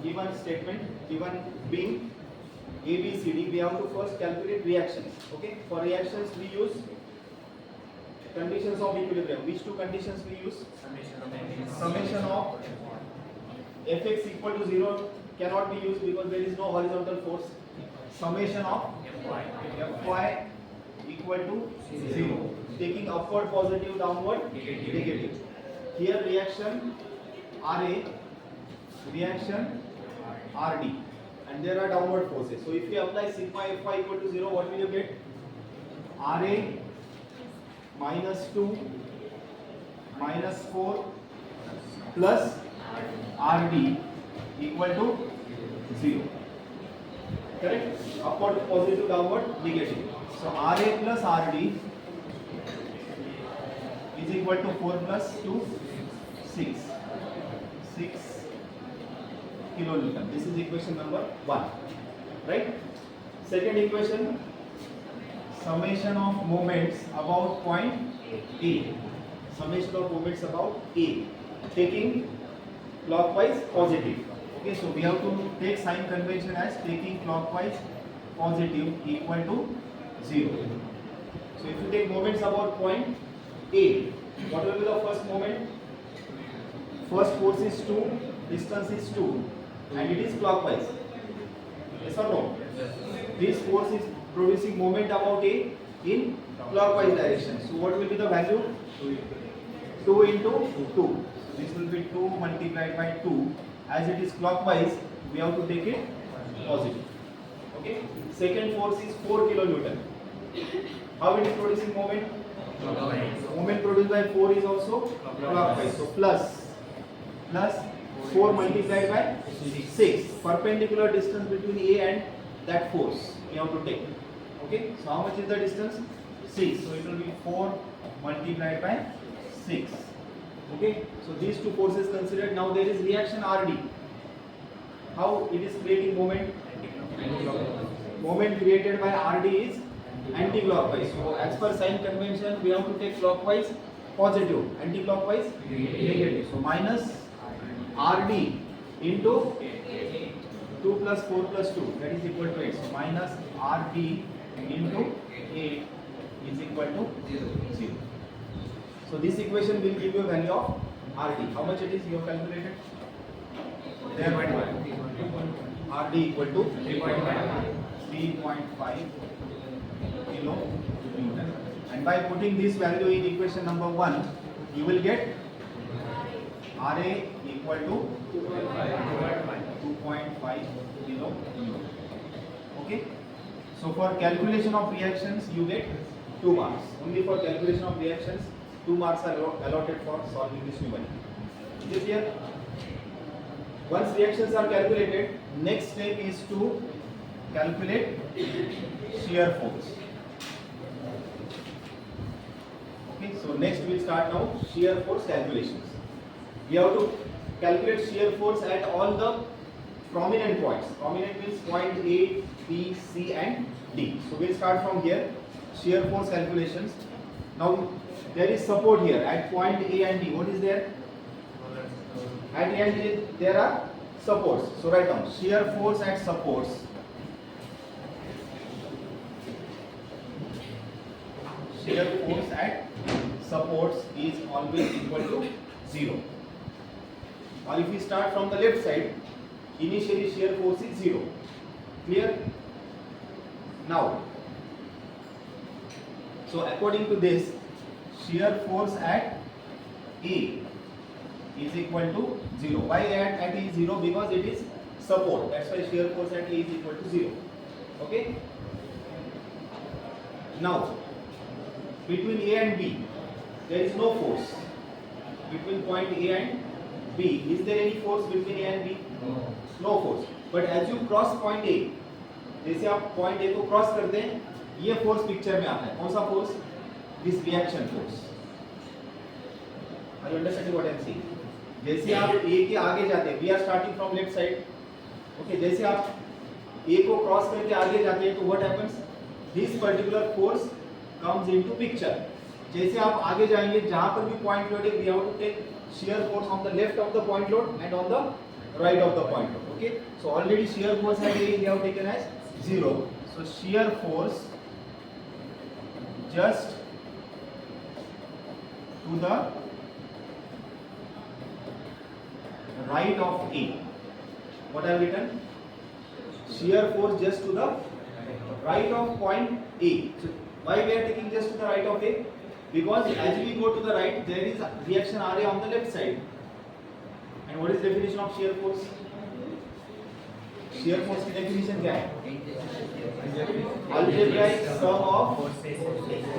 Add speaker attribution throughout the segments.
Speaker 1: given statement, given being A, B, C, D, we have to first calculate reactions. Okay, for reactions we use conditions of equilibrium. Which two conditions we use? Summation of Fx equal to 0 cannot be used because there is no horizontal force. Summation of Fy equal to 0, taking upward positive, downward negative. Here reaction Ra, reaction Rd, and there are downward forces. So if you apply sigma Fy equal to 0, what will you get? Ra minus 2 minus 4 plus Rd equal to 0. Correct? Upward positive, downward negative. So Ra plus Rd is equal to 4 plus 2, 6 kilonewton. This is equation number 1. Right? Second equation, summation of moments about point A. Summation of moments about A, taking clockwise positive. Okay, so we have to take sign convention as taking clockwise positive equal to 0. So if you take moments about point A, what will be the first moment? First force is 2, distance is 2, and it is clockwise. Yes or no? This force is producing moment about A in clockwise direction. So what will be the value? 2 into 2. This will be 2 multiplied by 2. As it is clockwise, we have to take it positive. Okay. Second force is 4 kilonewton. How it is producing moment? Moment produced by 4 is also clockwise. So plus 4 multiplied by 6. Perpendicular distance between A and that force we have to take. Okay. So how much is the distance? 6. So it will be 4 multiplied by 6. Okay. So these two forces considered. Now there is reaction Rd. How it is creating moment? Moment created by Rd is anti-clockwise. So as per sign convention, we have to take clockwise positive, anti-clockwise negative. So minus Rd into 2 plus 4 plus 2, that is equal to 8. So minus Rd into 8 is equal to 0. So this equation will give you a value of Rd. How much it is you have calculated? There Rd equal to 3.5 kilonewton. And by putting this value in equation number 1, you will get Ra equal to 2.5 kilonewton. Okay. So for calculation of reactions, you get 2 marks. Only for calculation of reactions, 2 marks are allotted for solving this numeric. Is it clear? Once reactions are calculated, next step is to calculate shear force. Okay, so next we'll start now shear force calculations. We have to calculate shear force at all the prominent points. Prominent means point A, B, C and D. So we'll start from here. Shear force calculations. Now there is support here at point A and D. What is there? At A and D there are supports. So write down shear force at supports. Shear force at supports is always equal to 0. Or if we start from the left side, initially shear force is 0. Clear? Now, so according to this, shear force at A is equal to 0. Why at A is 0? Because it is support. That's why shear force at A is equal to 0. Okay? Now, between A and B, there is no force. Between point A and B, is there any force between A and B? No force. But as you cross point A, जैसे आप point A को cross करते हैं, ये force picture में आता है. कौन सा force? This reaction force. Are you understanding what I am saying? जैसे आप A के आगे जाते हैं, we are starting from left side. Okay, जैसे आप A को cross करके आगे जाते हैं, तो what happens? This particular force comes into picture. जैसे आप आगे जाएंगे, जहाँ पर भी point load है, we have to take shear force on the left of the point load and on the right of the point. Okay, so already shear force at A we have taken as 0. So shear force just to the right of A. What I have written? Shear force just to the right of point A. So why we are taking just to the right of A? Because as we go to the right, there is reaction RA on the left side. And what is definition of shear force? Shear force की definition क्या है? Algebraic sum of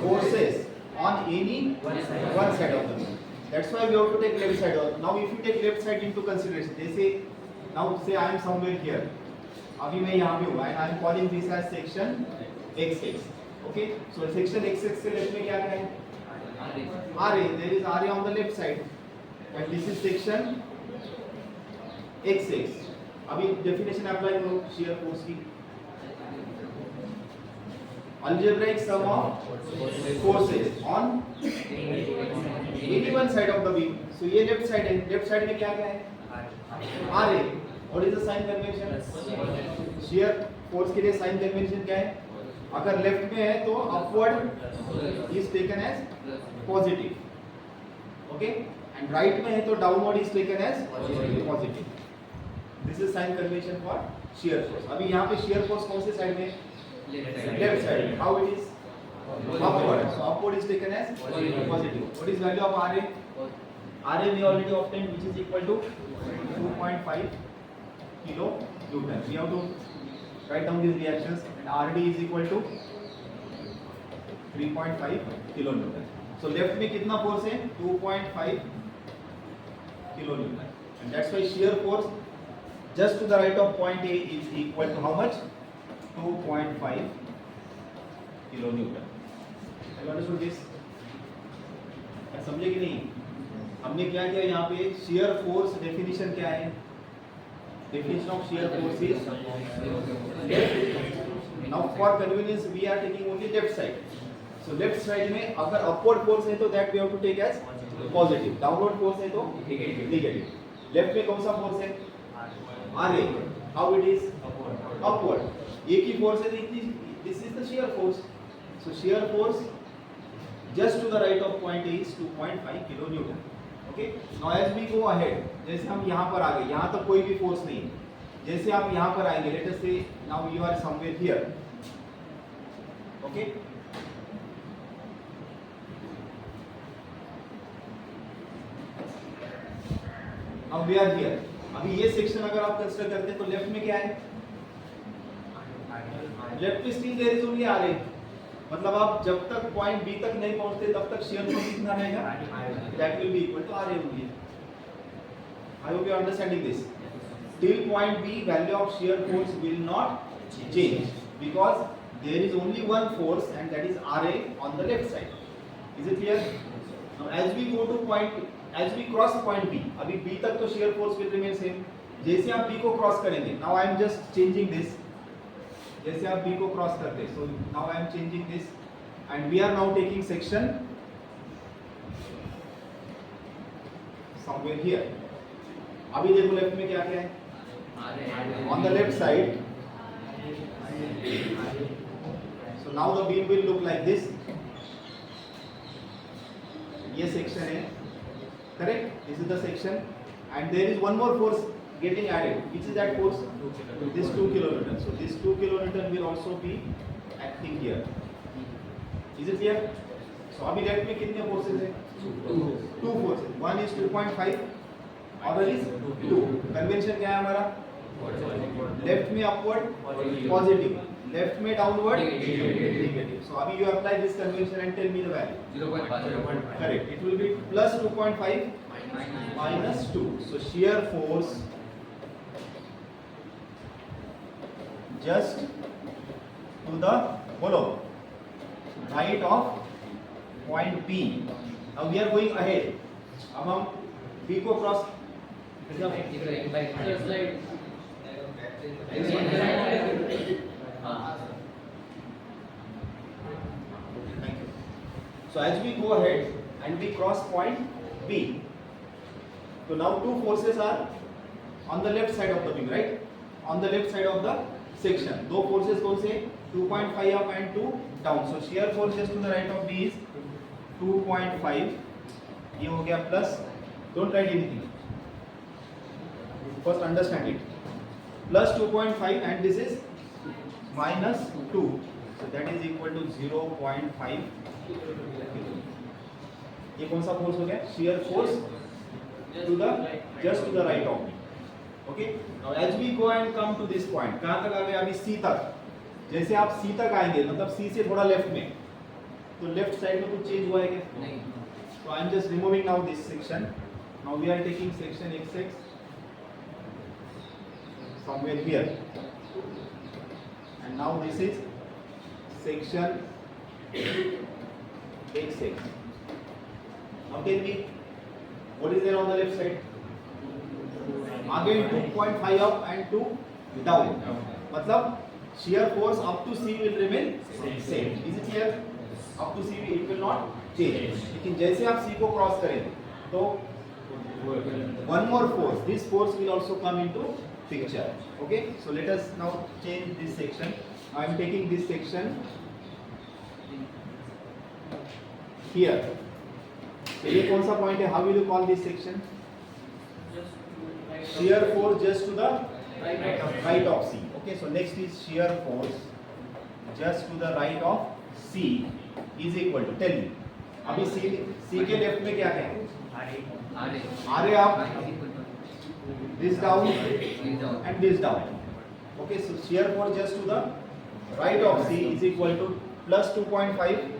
Speaker 1: forces on any one side of the beam. That's why we have to take left side. Now if you take left side into consideration, जैसे now say I am somewhere here. अभी मैं यहाँ पे हूँ and I am calling this as section XX. Okay, so section XX से left में क्या है? RA. There is RA on the left side, and this is section XX. अभी definition अप्लाई करो shear force की. Algebraic sum of forces on any one side of the beam. So ये left side है. Left side में क्या क्या है? RA. What is the sign convention? Shear force के लिए sign convention क्या है? अगर left में है तो upward is taken as positive. Okay? And right में है तो downward is taken as positive. This is sign convention for shear force. अभी यहाँ पे shear force कौन से side में? Left side. How it is? Upward. So upward is taken as positive. What is value of RA? RA we already obtained, which is equal to 2.5 kilo Newton. We have to write down these reactions, and RD is equal to 3.5 kilo Newton. So left में कितना force है? 2.5 kilo Newton. And that's why shear force just to the right of point A is equal to how much? 2.5 kilonewton. Have you understood this? समझे कि नहीं? हमने क्या किया यहाँ पे? shear force definition क्या है? Definition of shear force is now for convenience we are taking only left side. So left side में अगर upward force है तो that we have to take as positive. Downward force है तो negative. Left में कौन सा force है? RA. How it is? Upward. एक ही force है तो this is the shear force. So shear force just to the right of point A is 2.5 kilonewton. Okay. Now as we go ahead, जैसे हम यहाँ पर आ गए, यहाँ तक कोई भी force नहीं है. जैसे आप यहाँ पर आएंगे, let us say now you are somewhere here. Okay. Now we are here. अभी ये सेक्शन अगर आप कंसीडर करते हैं तो लेफ्ट में क्या है? लेफ्ट में still there is only RA. मतलब आप जब तक पॉइंट B तक नहीं पहुंचते तब तक shear force कितना रहेगा? That will be equal to RA only. I hope you are understanding this. Till point B, value of shear force will not change because there is only one force and that is RA on the left side. Is it clear? Now as we go to point, as we cross point B, अभी B तक तो shear force will remain same. जैसे आप B को cross करेंगे, now I am just changing this. जैसे आप B को क्रॉस करते, so now I am changing this, and we are now taking section somewhere here. अभी देखो लेफ्ट में क्या क्या है? On the left side. So now the beam will look like this. ये section है, correct? This is the section, and there is one more force getting added. Which is that force? This 2 kilonewton. So this 2 kilonewton will also be acting here. Is it clear? So अभी left में कितने forces हैं? Two forces. One is 2.5, other is 2. Convention क्या है हमारा? Left में upward positive, left में downward negative. So अभी you apply this convention and tell me the value. 0.5. Correct. It will be plus 2.5 minus 2. So shear force just to the right of point B. Now we are going ahead. अब हम B को cross So as we go ahead and we cross point B, so now two forces are on the left side of the beam, right? On the left side of the section. दो forces कौन से? 2.5 up and 2 down. So shear force just to the right of B is 2.5. ये हो गया plus. Don't write anything. First understand it. Plus 2.5 and this is minus 2. So that is equal to 0.5. ये कौन सा force हो गया? shear force to the just to the right of me. Okay. Now as we go and come to this point, कहाँ तक आ गए? अभी C तक. जैसे आप C तक आएंगे, मतलब C से थोड़ा लेफ्ट में, तो लेफ्ट साइड में कुछ चेंज हुआ है क्या? नहीं. So I am just removing now this section. Now we are taking section XX somewhere here, and now this is section XX. Now tell me, what is there on the left side? Again 2.5 up and 2 down. मतलब shear force up to C will remain same. Is it clear? Up to C it will not change. लेकिन जैसे आप C को cross करेंगे, तो one more force. This force will also come into picture. Okay. So let us now change this section. I am taking this section here. तो ये कौन सा पॉइंट है? How will you call this section? Shear force just to the right of C. Okay, so next is shear force just to the right of C is equal to, tell me, अभी C के left में क्या है? RA up, this down and this down. Okay, so shear force just to the right of C is equal to plus 2.5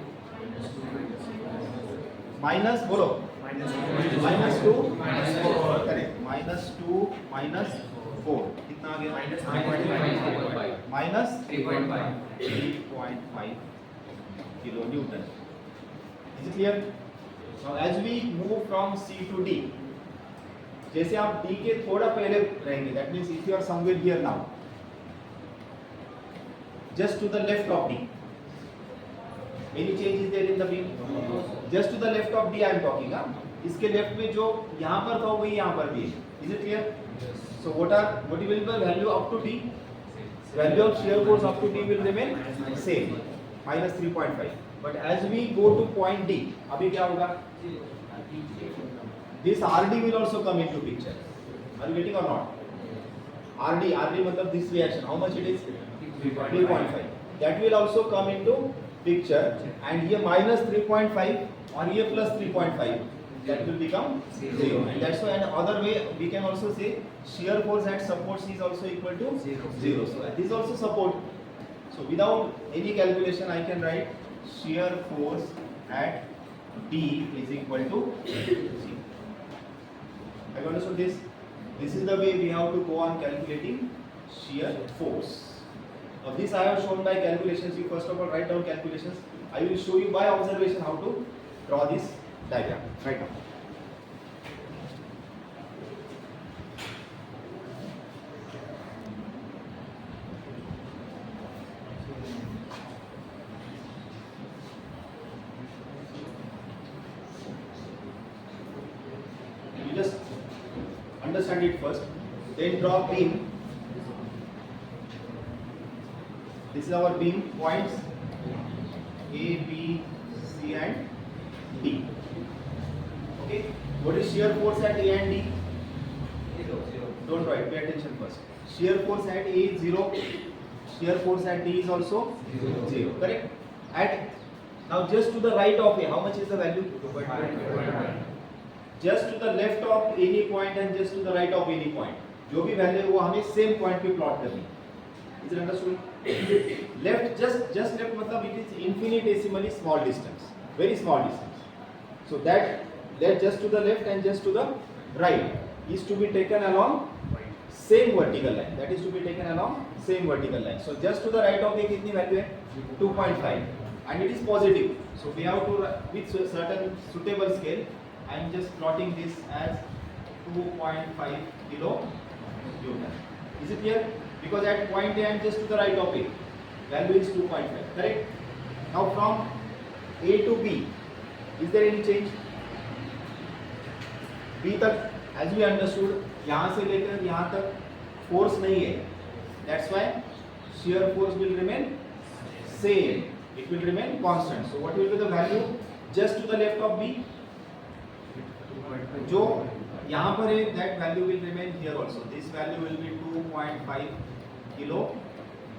Speaker 1: minus, बोलो, minus 2, correct, minus 2 minus 4, कितना आ गया? minus 3.5 kilonewton. Is it clear? Now as we move from C to D, जैसे आप D के थोड़ा पहले रहेंगे, that means if you are somewhere here now, just to the left of D, any change is there in the beam? Just to the left of D I am talking. इसके left में जो यहाँ पर था वही यहाँ पर भी है. Is it clear? So what will be the value up to D? Value of shear force up to D will remain same, minus 3.5. But as we go to point D, अभी क्या होगा? This RD will also come into picture. Are you getting or not? RD मतलब this reaction. How much it is? 3.5. That will also come into picture, and here minus 3.5 or here plus 3.5, that will become 0. And that's why, and other way we can also say shear force at support C is also equal to 0. So this is also support. So without any calculation I can write shear force at D is equal to 0. Have you understood this? This is the way we have to go on calculating shear force. Now this I have shown by calculations. You first of all write down calculations. I will show you by observation how to draw this diagram right now. You just understand it first, then draw beam. This is our beam points A, B, C and D. Okay. What is shear force at A and D? 0. Don't write. Pay attention first. Shear force at A is 0. Shear force at D is also 0. Correct. At now just to the right of A, how much is the value? Just to the left of any point and just to the right of any point. जो भी value है वो हमें same point पे plot करनी है. Is it understood? Left, just left मतलब it is infinitesimally small distance, very small distance. So that just to the left and just to the right is to be taken along same vertical line. That is to be taken along same vertical line. So just to the right of A कितनी value है? 2.5, and it is positive. So we have to with certain suitable scale. I am just plotting this as 2.5 kilonewton. Is it clear? Because at point A and just to the right of A, value is 2.5. Correct? Now from A to B, is there any change? B तक as we understood यहाँ से लेकर यहाँ तक force नहीं है, that's why shear force will remain same, it will remain constant. So what will be the value just to the left of B? जो यहाँ पर है that value will remain here also. This value will be 2.5 kilo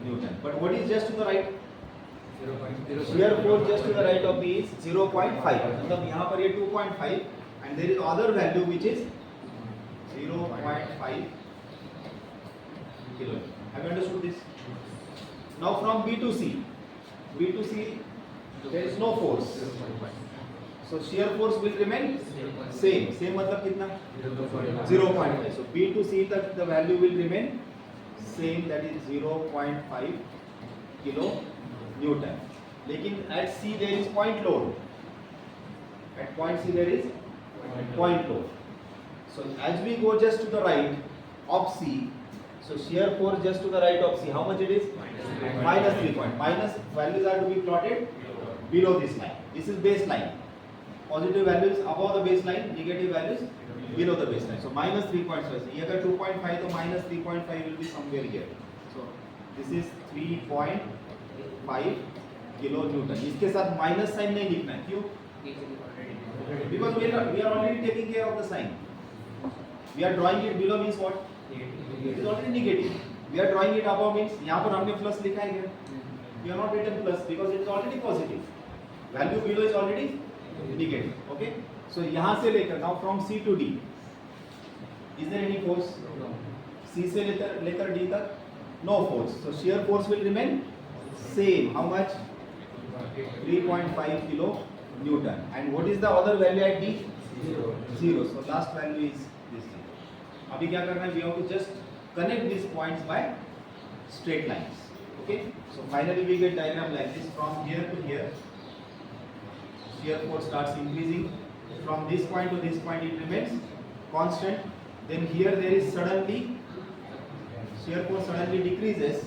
Speaker 1: Newton. But what is just to the right? Shear force just to the right of B is 0.5. मतलब यहाँ पर ये 2.5 and there is other value which is 0.5 kilo. Have you understood this? Now from B to C there is no force. So shear force will remain same. Same मतलब कितना? 0.5. So B to C तक the value will remain same, that is 0.5 kilo Newton. लेकिन at C there is point load. At point C there is point load. So as we go just to the right of C, so shear force just to the right of C, how much it is? Minus 3 point. Minus values are to be plotted below this line. This is baseline. Positive values above the baseline, negative values below the baseline. So minus 3.5. ये अगर 2.5 तो minus 3.5 will be somewhere here. So this is 3.5 kilo Newton. इसके साथ minus sign नहीं लिखना है. क्यों? Because we are already taking care of the sign. We are drawing it below means what? It is already negative. We are drawing it above means यहाँ पर हमने plus लिखा है क्या? We are not written plus because it is already positive. Value below is already negative. Okay. So यहाँ से लेकर now from C to D, is there any force? C से लेकर D तक no force. So shear force will remain same. How much? 3.5 kilo Newton. And what is the other value at D? 0. So last value is this thing. अभी क्या करना है? We have to just connect these points by straight lines. Okay. So finally we get diagram like this. From here to here, shear force starts increasing. From this point to this point it remains constant. Then here there is suddenly shear force suddenly decreases.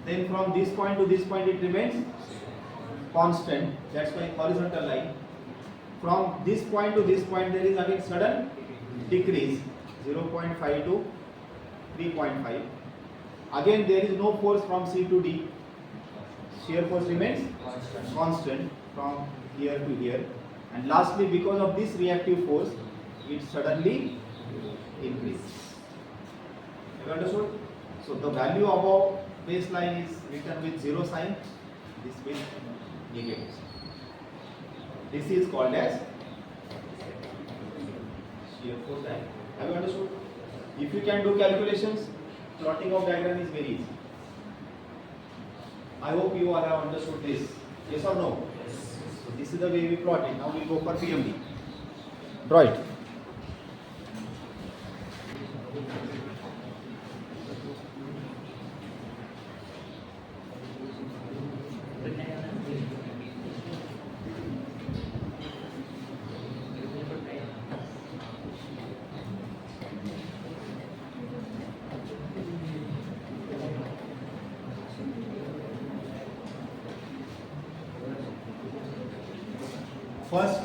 Speaker 1: Then from this point to this point it remains constant. That's why horizontal line. From this point to this point there is again sudden decrease, 0.5 to 3.5. Again there is no force from C to D. Shear force remains constant from here to here. And lastly, because of this reactive force, it suddenly increases. You understood? So the value above baseline is written with 0 sign, this with negative sign. This is called as shear force diagram. Have you understood? If you can do calculations, plotting of diagram is very easy. I hope you all have understood this. Yes or no? Yes. So this is the way we plot it. Now we will go for PMD. Draw it. First,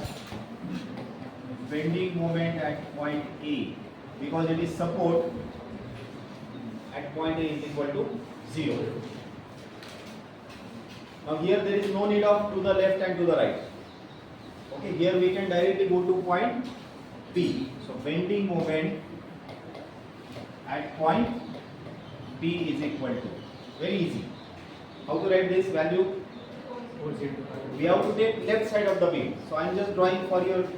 Speaker 1: bending moment at point A, because it is support at point A is equal to 0. Now here there is no need of to the left and to the right. Okay, here we can directly go to point P. So bending moment at point P is equal to, very easy. How to write this value? We have to take left side of the beam. So I am just drawing for you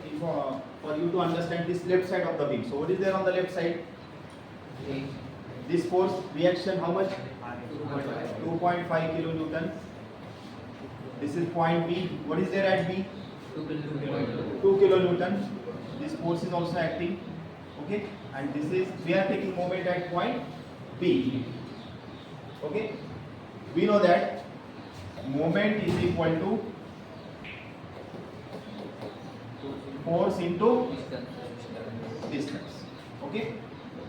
Speaker 1: to understand this left side of the beam. So what is there on the left side? This force reaction how much? 2.5 kilonewton. This is point B. What is there at B? 2 kilonewton. This force is also acting. Okay. And this is, we are taking moment at point B. Okay. We know that moment is equal to force into distance. Okay.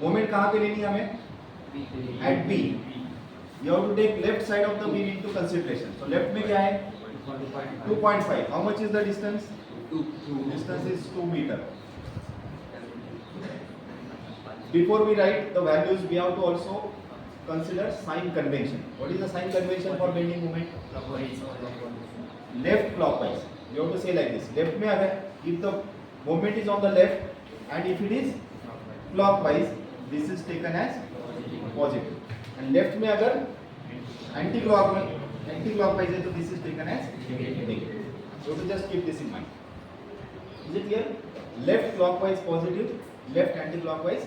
Speaker 1: Moment कहाँ पे लेनी है हमें? At B. You have to take left side of the beam into consideration. So left में क्या है? 2.5. How much is the distance? 2. Distance is 2 meter. before we write the values, we have to also consider sign convention. What is the sign convention for bending moment? Left clockwise. You have to say like this. Left में अगर if the moment is on the left and if it is clockwise, this is taken as positive. And left में अगर anti-clockwise है तो this is taken as negative. So to just keep this in mind. Is it clear? Left clockwise positive, left anti-clockwise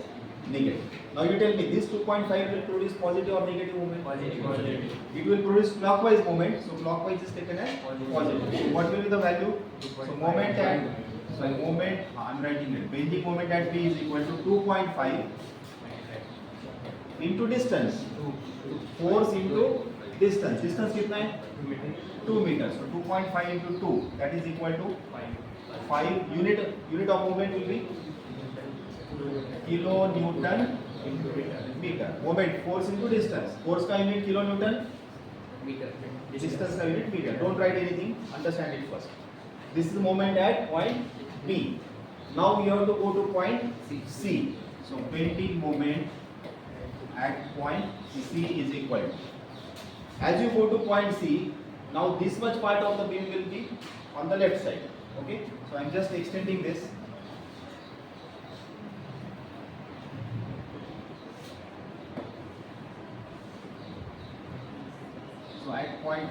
Speaker 1: negative. Now you tell me this 2.5 will produce positive or negative movement?
Speaker 2: Positive.
Speaker 1: It will produce clockwise movement, so clockwise is taken as positive. So what will be the value? So moment at I'm writing it. Bending moment at B is equal to 2.5 into distance. Force into distance. Distance कितना है? 2 meters. So 2.5 into 2, that is equal to 5. Unit of movement will be kilonewton meter. Moment, force into distance. Force का unit kilonewton, distance का unit meter. Don't write anything, understand it first. This is the moment at point B. Now you have to go to point C. So bending moment at point C is equal to. As you go to point C, now this much part of the beam will be on the left side. Okay, so I am just extending this. So at point,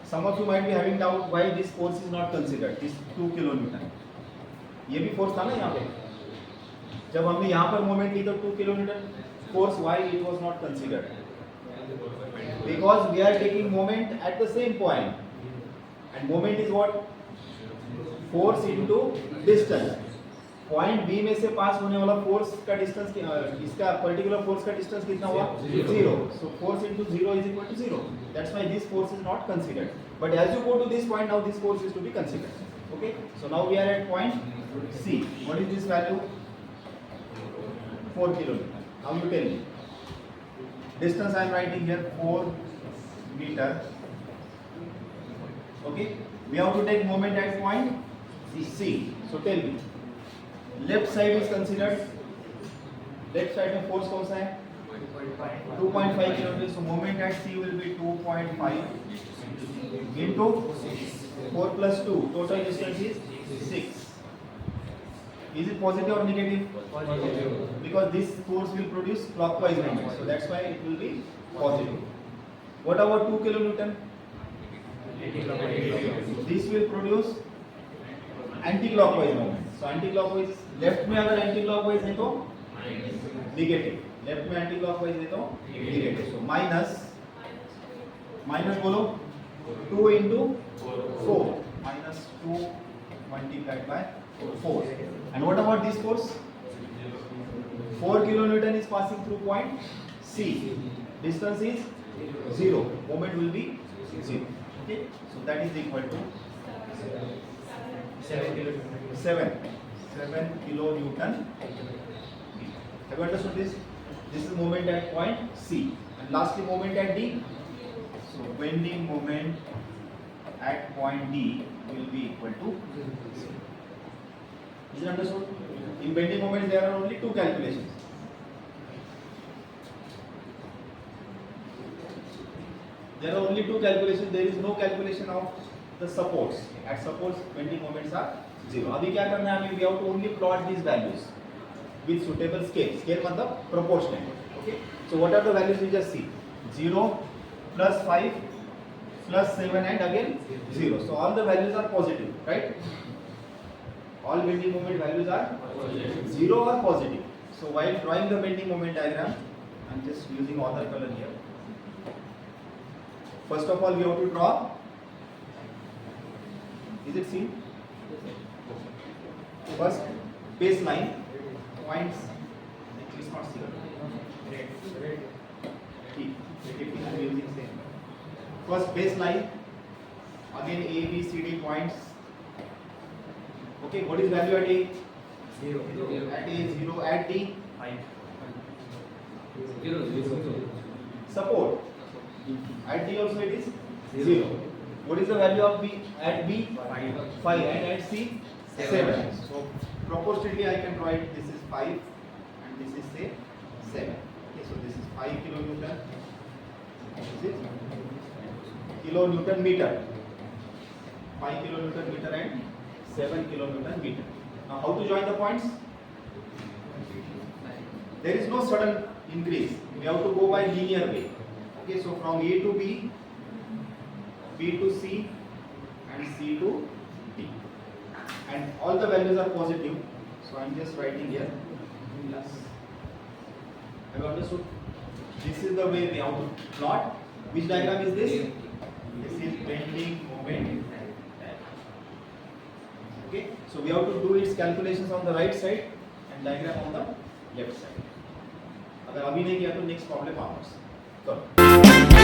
Speaker 1: some of you might be having doubt why this force is not considered. This 2 kilonewton. ये भी force था ना यहाँ पे. जब हमने यहाँ पर मोमेंट ली तो 2 kilonewton force. Why it was not considered? Because we are taking moment at the same point, and moment is what? Force into distance. Point B में से पास होने वाला फोर्स का डिस्टेंस, इसका पर्टिकुलर फोर्स का डिस्टेंस कितना हुआ? 0. So force into 0 is equal to 0. That's why this force is not considered. But as you go to this point, now this force is to be considered. Okay. So now we are at point C. What is this value? 4 kilonewton. Now you tell me. Distance I am writing here 4 meter. Okay. We have to take moment at point C. So tell me. Left side is considered. Left side में force कौन सा है? 2.5 kilonewton. So moment at C will be 2.5 into 4 plus 2. Total distance is 6. Is it positive or negative?
Speaker 2: Positive.
Speaker 1: Because this force will produce clockwise movement. So that's why it will be positive. What about 2 kilonewton? This will produce anti-clockwise movement. So anti-clockwise, left में अगर anti-clockwise है तो negative. Left में anti-clockwise है तो negative. So minus बोलो 2 into 4. Minus 2 multiplied by 4. And what about this force? 4 kilonewton is passing through point C. Distance is 0. Moment will be 0. Okay. So that is equal to 7 kilonewton. Have you understood this? This is moment at point C. And lastly moment at D. So bending moment at point D will be equal to 0. Is it understood? In bending moment there are only two calculations. There are only two calculations. There is no calculation of the supports. At supports bending moments are 0. अभी क्या करना है? We have to only plot these values with suitable scale. Scale मतलब proportional. Okay. So what are the values we just see? 0, plus 5, plus 7 and again 0. So all the values are positive, right? All bending moment values are 0 or positive. So while drawing the bending moment diagram, I am just using other color here. First of all, we have to draw. Is it seen? First, baseline points. It's not seen. I am using same. First baseline. Again A, B, C, D points. Okay, what is value at A?
Speaker 2: 0.
Speaker 1: At A 0. At D?
Speaker 2: 5.
Speaker 1: Support. At D also it is 0. What is the value of B? At B? 5. And at C? 7. So proportionally I can draw it. This is 5 and and this is say 7. Okay, so this is 5 kilonewton. This is kilonewton meter. 5 kilonewton meter and 7 kilonewton meter. Now how to join the points? There is no sudden increase. We have to go by linear way. Okay, so from A to B, B to C, and C to D. And all the values are positive. So I am just writing here plus. Have you understood? This is the way we have to plot. Which diagram is this? This is bending moment. Okay, so we have to do its calculations on the right side and diagram on the left side. अगर अभी नहीं किया तो next problem वापस करो.